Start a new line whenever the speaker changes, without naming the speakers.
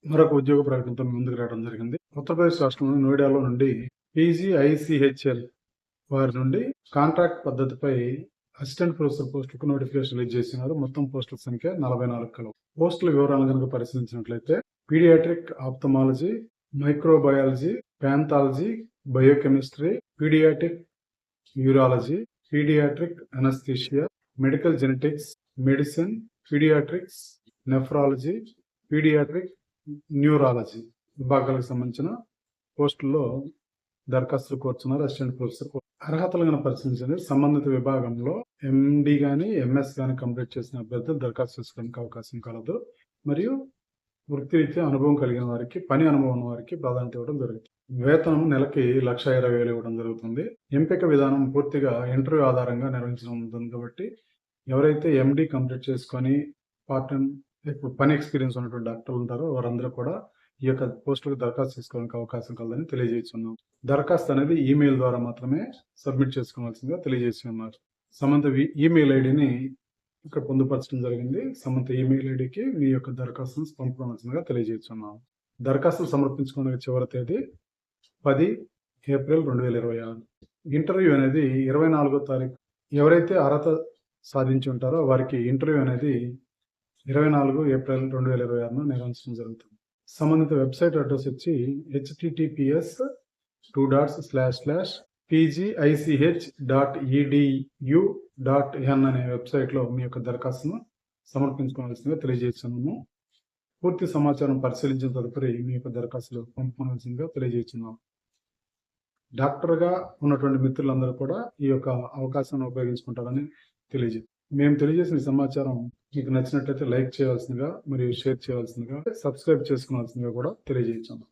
మరొక ఉద్యోగ ప్రకటనతో ముందుకు రావడం జరిగింది. ఉత్తరప్రదేశ్ రాష్ట్రంలోని నోయిడాలో నుండి పీజీఐసీహెచ్ఎల్ వారి నుండి కాంట్రాక్ట్ పద్ధతిపై అసిస్టెంట్ ప్రొఫెసర్ పోస్టులకు నోటిఫికేషన్ రిలీజ్ చేసినారు. మొత్తం పోస్టుల సంఖ్య 44 కలవు. పోస్టుల వివరాలను కనుక పరిశీలించినట్లయితే paediatric ophthalmology, microbiology, pathology, biochemistry, paediatric urology, paediatric anaesthesia, medical genetics, medicine, paediatrics, nephrology, paediatric neurology విభాగాలకు సంబంధించిన పోస్టుల్లో దరఖాస్తులు కోరుతున్నారు. అసిస్టెంట్ ప్రొఫెసర్ అర్హతలు కనుక పరిశీలించండి. సంబంధిత విభాగంలో ఎండి కానీ ఎంఎస్ కానీ కంప్లీట్ చేసిన అభ్యర్థులు దరఖాస్తు చేసుకోవడానికి అవకాశం కలదు. మరియు వృత్తిరీత్యా అనుభవం కలిగిన వారికి, పని అనుభవం ఉన్న వారికి ప్రాధాన్యత ఇవ్వడం జరుగుతుంది. వేతనం నెలకి 1,20,000 ఇవ్వడం జరుగుతుంది. ఎంపిక విధానం పూర్తిగా ఇంటర్వ్యూ ఆధారంగా నిర్వహించడం ఉంటుంది కాబట్టి ఎవరైతే ఎండి కంప్లీట్ చేసుకొని పార్ట్ టైం ఇప్పుడు పని ఎక్స్పీరియన్స్ ఉన్నటువంటి డాక్టర్లు ఉంటారో వారందరూ కూడా ఈ యొక్క పోస్టులకు దరఖాస్తు చేసుకోవడానికి అవకాశం కలదని తెలియజేస్తున్నాం. దరఖాస్తు అనేది ఈమెయిల్ ద్వారా మాత్రమే సబ్మిట్ చేసుకోవాల్సిందిగా తెలియజేసి ఉన్నారు. సంబంధిత ఈమెయిల్ ఐడిని ఇక్కడ పొందుపరచడం జరిగింది. సంబంధిత ఈమెయిల్ ఐడికి మీ యొక్క దరఖాస్తును పంపవలసిందిగా తెలియజేస్తున్నాం. దరఖాస్తులు సమర్పించుకోవడానికి చివరి తేదీ 10 ఏప్రిల్ 2026. ఇంటర్వ్యూ అనేది 24వ తారీఖు. ఎవరైతే అర్హత సాధించి ఉంటారో వారికి ఇంటర్వ్యూ అనేది 24 ఏప్రిల్ 2026 నిర్వహించడం జరుగుతుంది. సంబంధిత వెబ్సైట్ అడ్రస్ వచ్చి https://pgich.edu.in అనే వెబ్సైట్లో మీ యొక్క దరఖాస్తును సమర్పించుకోవాల్సిందిగా తెలియజేస్తున్నాము. పూర్తి సమాచారం పరిశీలించిన తదుపరి మీ యొక్క దరఖాస్తులు పంపవలసిందిగా తెలియజేస్తున్నాము. డాక్టర్గా ఉన్నటువంటి మిత్రులందరూ కూడా ఈ యొక్క అవకాశాన్ని ఉపయోగించుకుంటారని మేము తెలియజేసిన సమాచారం మీకు నచ్చినట్లయితే లైక్ చేయవలసిందిగా మరియు షేర్ చేయవలసిందిగా, సబ్స్క్రైబ్ చేసుకోవాల్సిందిగా కూడా తెలియజేస్తున్నాం.